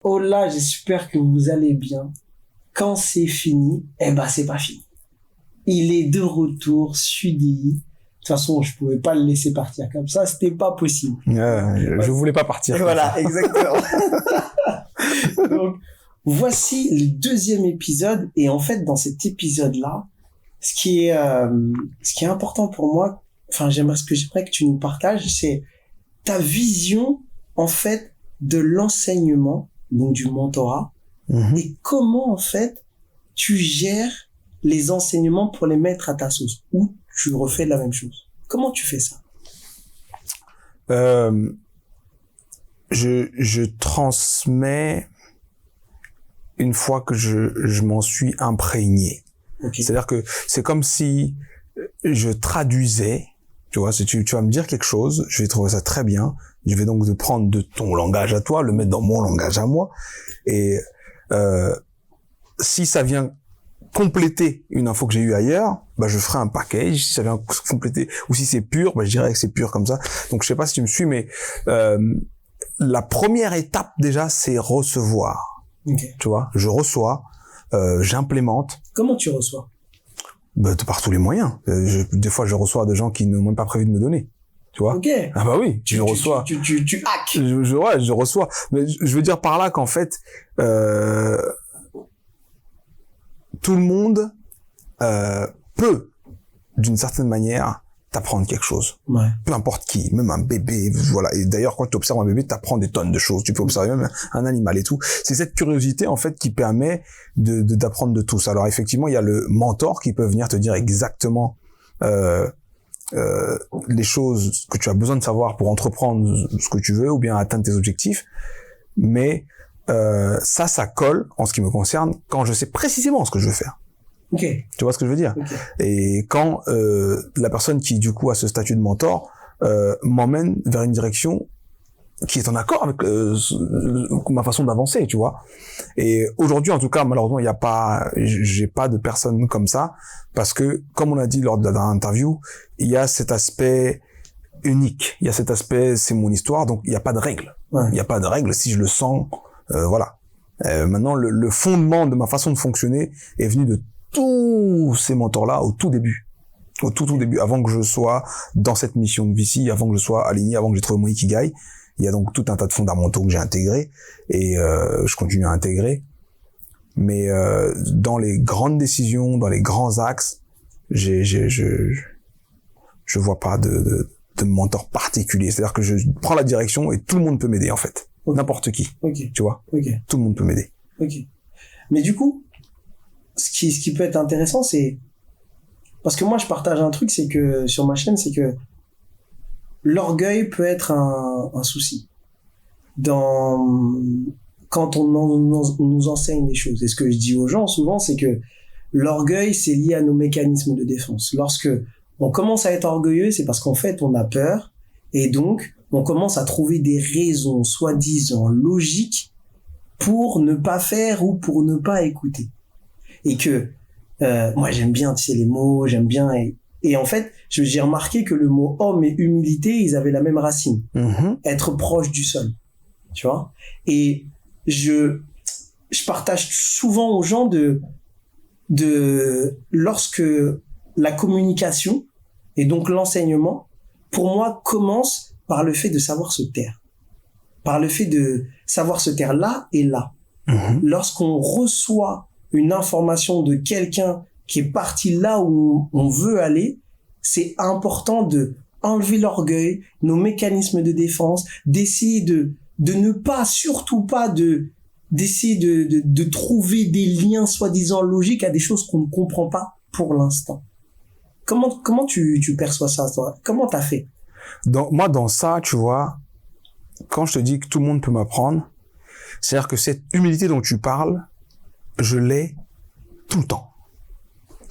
Oh là, j'espère que vous allez bien. Quand c'est fini, eh ben c'est pas fini. Il est de retour, Sudi. De toute façon, je pouvais pas le laisser partir comme ça, c'était pas possible. Je voulais pas partir. Et voilà, exactement. Donc, voici le deuxième épisode. Et en fait, dans cet épisode-là, ce qui est important pour moi, enfin, ce que j'aimerais que tu nous partages, c'est ta vision, en fait, de l'enseignement, donc du mentorat, et comment, en fait, tu gères les enseignements pour les mettre à ta sauce, ou tu refais la même chose. Comment tu fais ça? Je transmets une fois que je m'en suis imprégné. Okay. C'est-à-dire que c'est comme si je traduisais, tu vois, si tu vas me dire quelque chose, je vais trouver ça très bien, je vais donc te prendre de ton langage à toi, le mettre dans mon langage à moi, et si ça vient compléter une info que j'ai eue ailleurs, bah je ferai un package. Si ça vient compléter, ou si c'est pur, bah je dirais que c'est pur comme ça. Donc je sais pas si tu me suis, mais la première étape déjà, c'est recevoir. Okay. Tu vois, je reçois, j'implémente. Comment tu reçois? Bah, par tous les moyens. Des fois, je reçois des gens qui n'ont même pas prévu de me donner. Tu vois? Okay. Ah bah oui, je reçois. Tu hacks. Je reçois. Mais je veux dire par là qu'en fait, tout le monde peut, d'une certaine manière, t'apprendre quelque chose. Ouais. Peu importe qui, même un bébé, voilà. Et d'ailleurs, quand tu observes un bébé, t'apprends des tonnes de choses. Tu peux observer même un animal et tout. C'est cette curiosité, en fait, qui permet d'apprendre de tous. Alors, effectivement, il y a le mentor qui peut venir te dire exactement les choses que tu as besoin de savoir pour entreprendre ce que tu veux ou bien atteindre tes objectifs. Mais ça colle, en ce qui me concerne, quand je sais précisément ce que je veux faire. Okay. Tu vois ce que je veux dire? Okay. Et quand la personne qui, du coup, a ce statut de mentor, m'emmène vers une direction qui est en accord avec ma façon d'avancer, tu vois. Et aujourd'hui, en tout cas, malheureusement, j'ai pas de personne comme ça, parce que, comme on a dit lors de la dernière interview, il y a cet aspect unique. Il y a cet aspect, c'est mon histoire, donc il n'y a pas de règle. Ouais. Il n'y a pas de règle. Si je le sens, voilà. Maintenant, le fondement de ma façon de fonctionner est venu de tous ces mentors-là au tout début. Au tout début, avant que je sois dans cette mission de VC, avant que je sois aligné, avant que j'ai trouvé mon Ikigai. Il y a donc tout un tas de fondamentaux que j'ai intégrés et je continue à intégrer. Mais dans les grandes décisions, dans les grands axes, je vois pas de mentor particulier. C'est-à-dire que je prends la direction et tout le monde peut m'aider en fait. Okay. N'importe qui. Okay. Tu vois. Okay. Tout le monde peut m'aider. Ok. Mais du coup, ce qui peut être intéressant, c'est parce que moi je partage un truc, c'est que sur ma chaîne, c'est que l'orgueil peut être un souci quand on nous enseigne des choses. Et ce que je dis aux gens souvent, c'est que l'orgueil, c'est lié à nos mécanismes de défense. Lorsque on commence à être orgueilleux, c'est parce qu'en fait, on a peur. Et donc, on commence à trouver des raisons, soi-disant logiques, pour ne pas faire ou pour ne pas écouter. Et que, moi, j'aime bien, tu sais, les mots, j'aime bien... Et en fait, j'ai remarqué que le mot homme et humilité, ils avaient la même racine. Être proche du sol. Tu vois? Et je partage souvent aux gens lorsque la communication et donc l'enseignement, pour moi, commence par le fait de savoir se taire. Par le fait de savoir se taire là et là. Lorsqu'on reçoit une information de quelqu'un qui est parti là où on veut aller, c'est important de enlever l'orgueil, nos mécanismes de défense, d'essayer de ne pas, surtout pas d'essayer de trouver des liens soi-disant logiques à des choses qu'on ne comprend pas pour l'instant. Comment tu perçois ça, toi? Comment t'as fait? Moi, dans ça, tu vois, quand je te dis que tout le monde peut m'apprendre, c'est-à-dire que cette humilité dont tu parles, je l'ai tout le temps.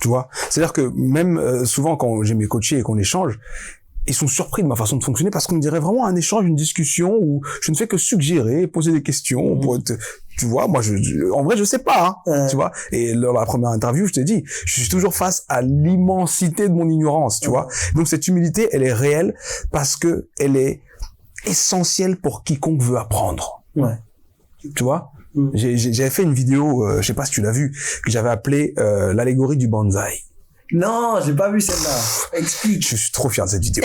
Tu vois, c'est-à-dire que même souvent quand j'ai mes coachés et qu'on échange, ils sont surpris de ma façon de fonctionner parce qu'on dirait vraiment un échange, une discussion où je ne fais que suggérer, poser des questions. Tu vois, moi, en vrai, je sais pas, hein, tu vois. Et lors de la première interview, je t'ai dit, je suis toujours face à l'immensité de mon ignorance, tu vois. Donc cette humilité, elle est réelle parce que elle est essentielle pour quiconque veut apprendre. Ouais. Tu vois. J'avais fait une vidéo, je sais pas si tu l'as vu, que j'avais appelée l'allégorie du bonsaï. Non, j'ai pas vu celle-là. Explique. Je suis trop fier de cette vidéo.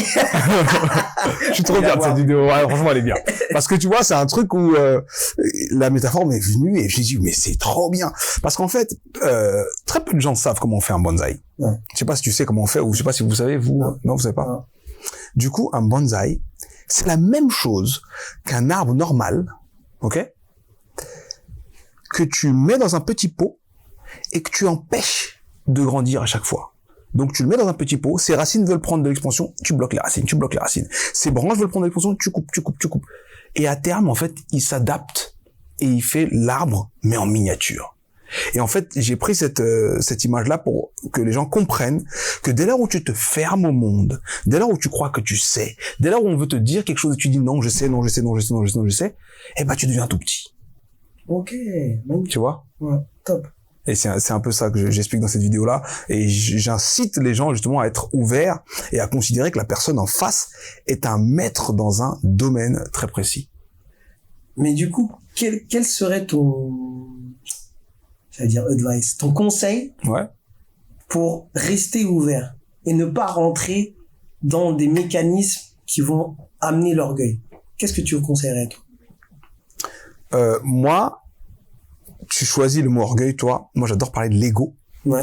Je suis trop fier de cette vidéo. Ouais, franchement, elle est bien. Parce que tu vois, c'est un truc où la métaphore m'est venue et j'ai dit, mais c'est trop bien. Parce qu'en fait, très peu de gens savent comment on fait un bonsaï. Ouais. Je sais pas si tu sais comment on fait, ou je sais pas si vous savez, vous. Non, vous savez pas. Non. Du coup, un bonsaï, c'est la même chose qu'un arbre normal, ok, que tu mets dans un petit pot et que tu empêches de grandir à chaque fois. Donc tu le mets dans un petit pot, ses racines veulent prendre de l'expansion, tu bloques les racines, tu bloques les racines. Ses branches veulent prendre de l'expansion, tu coupes. Et à terme, en fait, il s'adapte et il fait l'arbre, mais en miniature. Et en fait, j'ai pris cette image-là pour que les gens comprennent que dès lors où tu te fermes au monde, dès lors où tu crois que tu sais, dès lors où on veut te dire quelque chose et tu dis non, je sais, eh ben tu deviens tout petit. Ok. Tu vois? Ouais, top. Et c'est un peu ça que j'explique dans cette vidéo-là. Et j'incite les gens justement à être ouverts et à considérer que la personne en face est un maître dans un domaine très précis. Mais du coup, quel serait advice, ton conseil pour rester ouvert et ne pas rentrer dans des mécanismes qui vont amener l'orgueil? Qu'est-ce que tu conseillerais, toi? Moi, tu choisis le mot orgueil, toi. Moi, j'adore parler de l'ego. Ouais.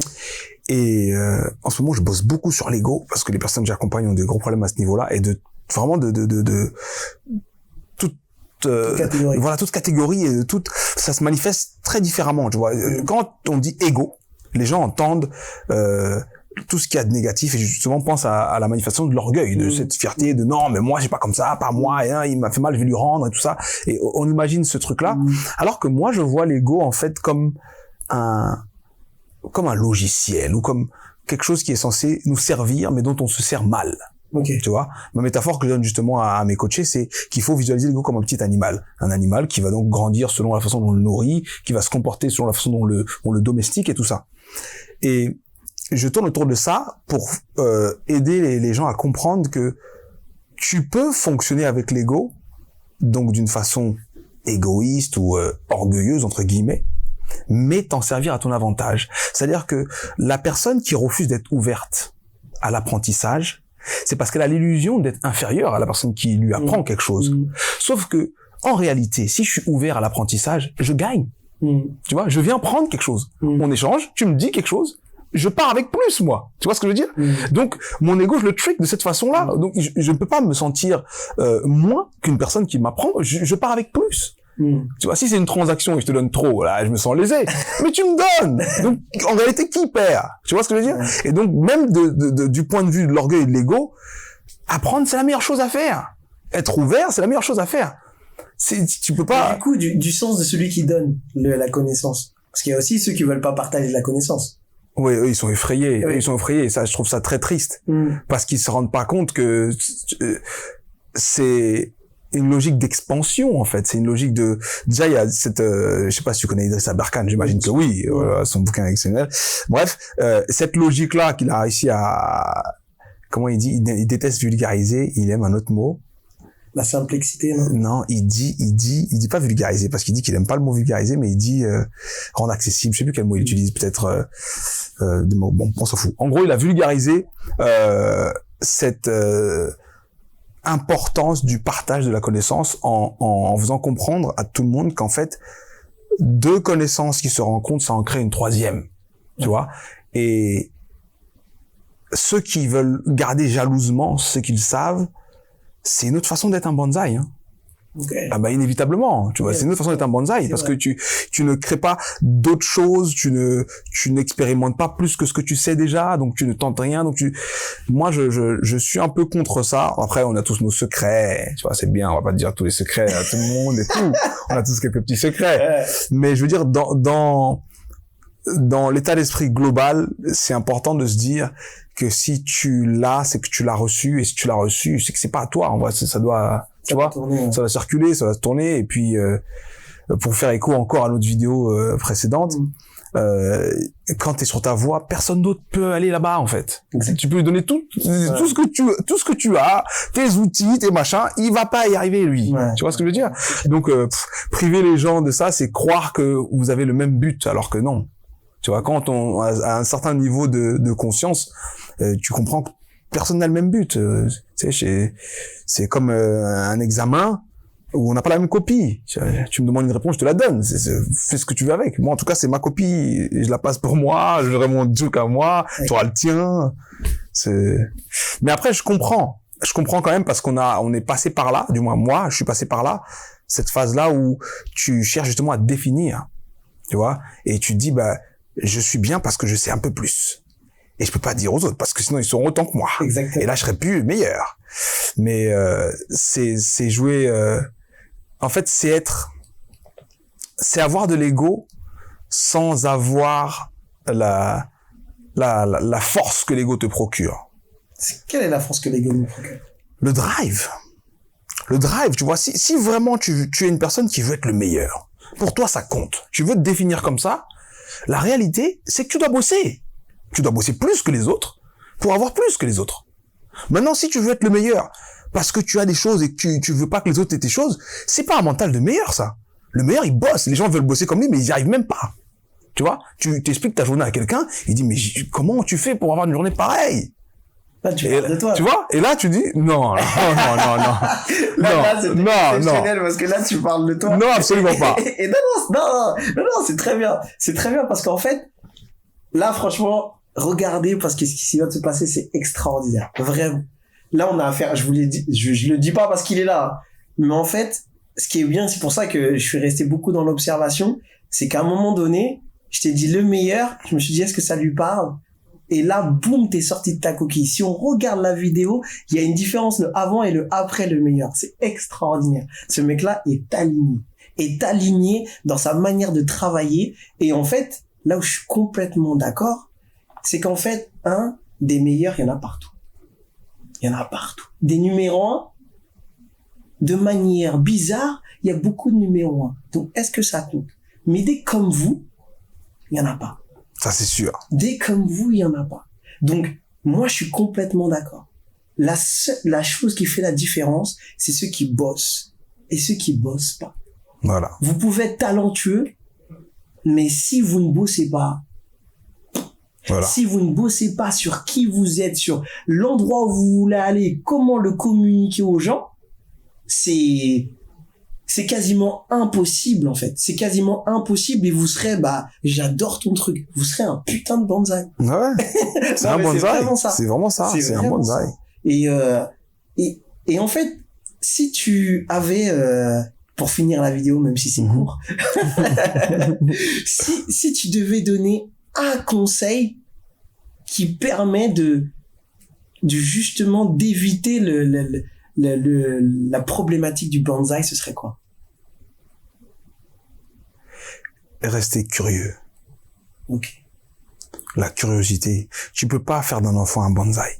Et en ce moment, je bosse beaucoup sur l'ego parce que les personnes que j'accompagne ont des gros problèmes à ce niveau-là et de vraiment toute catégorie et ça se manifeste très différemment. Tu vois, quand on dit ego, les gens entendent tout ce qu'il y a de négatif et justement pense à la manifestation de l'orgueil, de cette fierté de non, mais moi j'ai pas comme ça, pas moi, et, hein, il m'a fait mal, je vais lui rendre et tout ça. Et on imagine ce truc-là, alors que moi je vois l'ego en fait comme un logiciel ou comme quelque chose qui est censé nous servir, mais dont on se sert mal. Okay. Tu vois, ma métaphore que je donne justement à mes coachés, c'est qu'il faut visualiser l'ego comme un petit animal. Un animal qui va donc grandir selon la façon dont on le nourrit, qui va se comporter selon la façon dont on le domestique et tout ça. Et je tourne autour de ça pour aider les gens à comprendre que tu peux fonctionner avec l'ego, donc d'une façon égoïste ou orgueilleuse, entre guillemets, mais t'en servir à ton avantage. C'est-à-dire que la personne qui refuse d'être ouverte à l'apprentissage, c'est parce qu'elle a l'illusion d'être inférieure à la personne qui lui apprend quelque chose. Sauf que, en réalité, si je suis ouvert à l'apprentissage, je gagne. Tu vois, je viens prendre quelque chose. On échange, tu me dis quelque chose, je pars avec plus, moi. Tu vois ce que je veux dire? Donc, mon ego, je le trick de cette façon-là. Donc, je ne peux pas me sentir moins qu'une personne qui m'apprend. Je pars avec plus. Tu vois, si c'est une transaction et je te donne trop, là, je me sens lésé. Mais tu me donnes. Donc, en réalité, qui perd? Tu vois ce que je veux dire? Et donc, même du point de vue de l'orgueil et de l'ego, apprendre, c'est la meilleure chose à faire. Être ouvert, c'est la meilleure chose à faire. Tu peux pas... Du coup, du sens de celui qui donne la connaissance. Parce qu'il y a aussi ceux qui veulent pas partager la connaissance. Oui, eux, ils sont effrayés. Oui. Ils sont effrayés. Et ça, je trouve ça très triste. Parce qu'ils se rendent pas compte que c'est une logique d'expansion, en fait. C'est une logique de... Déjà, il y a cette... je sais pas si tu connais Idriss Aberkan, j'imagine que oui. Son bouquin est exceptionnel. Bref, cette logique-là qu'il a réussi à... Comment il dit? Il déteste vulgariser. Il aime un autre mot. La simplicité, non? Non, il dit pas vulgariser, parce qu'il dit qu'il aime pas le mot vulgariser, mais il dit rendre accessible. Je sais plus quel mot il utilise, peut-être des mots. Bon, on s'en fout. En gros, il a vulgarisé cette importance du partage de la connaissance en faisant comprendre à tout le monde qu'en fait, deux connaissances qui se rencontrent, ça en crée une troisième. Tu vois? Et ceux qui veulent garder jalousement ce qu'ils savent, c'est une autre façon d'être un bonsaï, hein. Okay. Ah bah inévitablement, tu vois, c'est une autre façon d'être un bonsaï parce que tu ne crées pas d'autres choses, tu n'expérimentes pas plus que ce que tu sais déjà, donc tu ne tentes rien, donc moi je suis un peu contre ça. Après on a tous nos secrets, tu vois, c'est bien, on va pas dire tous les secrets à tout le monde et tout. On a tous quelques petits secrets. Mais je veux dire dans l'état d'esprit global, c'est important de se dire que si tu l'as, c'est que tu l'as reçu, et si tu l'as reçu, c'est que c'est pas à toi. En vrai, ça doit, tu vois, ça va circuler, ça va se tourner, et puis pour faire écho encore à notre vidéo précédente, quand t'es sur ta voie, personne d'autre peut aller là-bas en fait. Exactement. Tu peux lui donner tout ce que tu as, tes outils, tes machins, il va pas y arriver lui. Ouais. Tu vois ce que je veux dire? Donc priver les gens de ça, c'est croire que vous avez le même but alors que non. Tu vois, quand on a un certain niveau de conscience, tu comprends que personne n'a le même but. Tu sais, c'est comme un examen où on n'a pas la même copie. Tu me demandes une réponse, je te la donne. Fais ce que tu veux avec. Moi, en tout cas, c'est ma copie. Et je la passe pour moi. Je mon truc à moi. Ouais. Tu auras le tien. Mais après, je comprends. Je comprends quand même parce on est passé par là. Du moins, moi, je suis passé par là. Cette phase-là où tu cherches justement à te définir. Tu vois? Et tu te dis, je suis bien parce que je sais un peu plus. Et je peux pas dire aux autres parce que sinon ils seront autant que moi. Exactement. Et là je serai plus meilleur. Mais c'est jouer. En fait, c'est avoir de l'ego sans avoir la force que l'ego te procure. Quelle est la force que l'ego nous procure? Le drive. Le drive, tu vois. Si vraiment tu es une personne qui veut être le meilleur, pour toi ça compte. Tu veux te définir comme ça. La réalité, c'est que tu dois bosser. Tu dois bosser plus que les autres pour avoir plus que les autres. Maintenant, si tu veux être le meilleur parce que tu as des choses et que tu veux pas que les autres aient tes choses, c'est pas un mental de meilleur, ça. Le meilleur, il bosse. Les gens veulent bosser comme lui, mais ils y arrivent même pas. Tu vois? Tu t'expliques ta journée à quelqu'un, il dit, mais comment tu fais pour avoir une journée pareille? Là, tu parles de toi. Tu vois? Et là, tu dis, non. Là, c'était exceptionnel parce que là, tu parles de toi. Non, absolument pas. Et non, c'est très bien. C'est très bien parce qu'en fait, là, franchement, regardez parce que ce qui vient de se passer, c'est extraordinaire. Vraiment. Là, on a affaire, je vous l'ai dit, je le dis pas parce qu'il est là, hein. Mais en fait, ce qui est bien, c'est pour ça que je suis resté beaucoup dans l'observation, c'est qu'à un moment donné, je t'ai dit le meilleur, je me suis dit, est-ce que ça lui parle? Et là, boum, t'es sorti de ta coquille. Si on regarde la vidéo, il y a une différence, le avant et le après le meilleur. C'est extraordinaire. Ce mec-là est aligné dans sa manière de travailler. Et en fait, là où je suis complètement d'accord, c'est qu'en fait, des meilleurs, il y en a partout. Il y en a partout. Des numéros 1, de manière bizarre, il y a beaucoup de numéros 1. Donc, est-ce que ça compte? Mais des comme vous, il y en a pas. Ça, c'est sûr. Des comme vous, il y en a pas. Donc, moi, je suis complètement d'accord. La chose qui fait la différence, c'est ceux qui bossent et ceux qui bossent pas. Voilà. Vous pouvez être talentueux, mais si vous ne bossez pas, Voilà. si vous ne bossez pas sur qui vous êtes, sur l'endroit où vous voulez aller, comment le communiquer aux gens, c'est quasiment impossible, en fait. C'est quasiment impossible et vous serez, j'adore ton truc. Vous serez un putain de bonsaï. Ouais. C'est un bonsaï. C'est vraiment ça. C'est un bonsaï. Et en fait, si tu avais, pour finir la vidéo, même si c'est court, si tu devais donner un conseil qui permet de justement d'éviter la problématique du bonsaï, ce serait quoi? Rester curieux. Ok. La curiosité. Tu peux pas faire d'un enfant un bonsaï.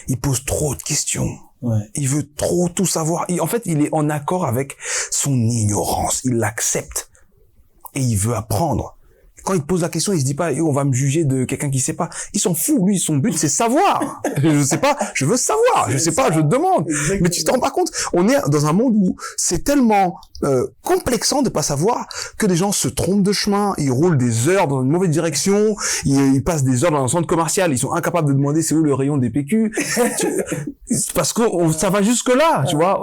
Il pose trop de questions. Ouais. Il veut trop tout savoir. En fait, il est en accord avec son ignorance. Il l'accepte. Et il veut apprendre. Quand il te pose la question, il se dit pas, on va me juger de quelqu'un qui sait pas. Il s'en fout. Lui, son but, c'est savoir. Je sais pas, je veux savoir. Je sais pas, je demande. Exactement. Mais tu te rends pas compte. On est dans un monde où c'est tellement complexant de pas savoir que des gens se trompent de chemin. Ils roulent des heures dans une mauvaise direction. Ils passent des heures dans un centre commercial. Ils sont incapables de demander c'est où le rayon des PQ. Parce que ça va jusque là, tu vois.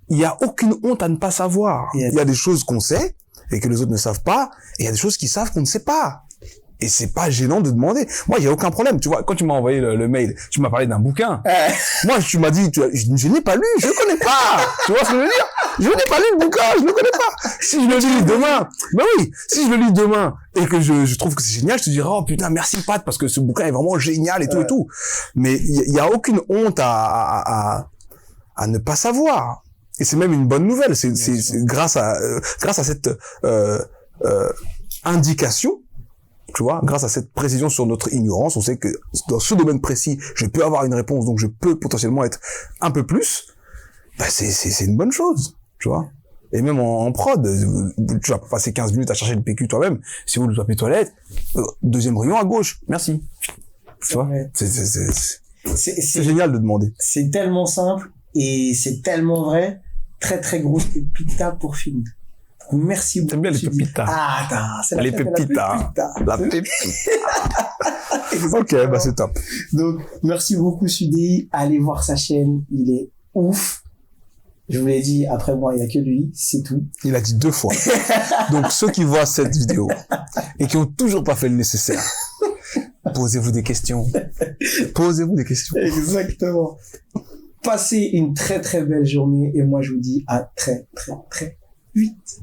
Il y a aucune honte à ne pas savoir. Il y a des choses qu'on sait et que les autres ne savent pas, et il y a des choses qu'ils savent qu'on ne sait pas. Et c'est pas gênant de demander. Moi, il y a aucun problème. Tu vois, quand tu m'as envoyé le mail, tu m'as parlé d'un bouquin. Moi, tu m'as dit, je n'ai pas lu, je ne connais pas. Tu vois ce que je veux dire? Je n'ai pas lu le bouquin, je ne connais pas. Si je le lis demain, si je le lis demain et que je trouve que c'est génial, je te dirai, oh putain, merci Pat, parce que ce bouquin est vraiment génial et tout et tout. Mais il y a aucune honte à ne pas savoir. Et c'est même une bonne nouvelle. C'est grâce à cette indication, tu vois, grâce à cette précision sur notre ignorance, on sait que dans ce domaine précis, je peux avoir une réponse, donc je peux potentiellement être un peu plus. C'est une bonne chose, tu vois. Et même en prod, tu vas passer 15 minutes à chercher le PQ toi-même. Si vous le papier toilette, deuxième rayon à gauche. Merci. Tu vois? Ouais. C'est génial de demander. C'est tellement simple et c'est tellement vrai. Très, très grosse pépita pour finir. Merci beaucoup. T'aimes bien les Sudi. pépitas. Ah, attends, c'est Les pépitas. La pépita. Ok, bah c'est top. Donc, merci beaucoup, Sudi. Allez voir sa chaîne. Il est ouf. Je vous l'ai dit, après moi, il n'y a que lui. C'est tout. Il a dit 2 fois. Donc, ceux qui voient cette vidéo et qui ont toujours pas fait le nécessaire, posez-vous des questions. Posez-vous des questions. Exactement. Passez une très, très belle journée et moi, je vous dis à très, très, très vite.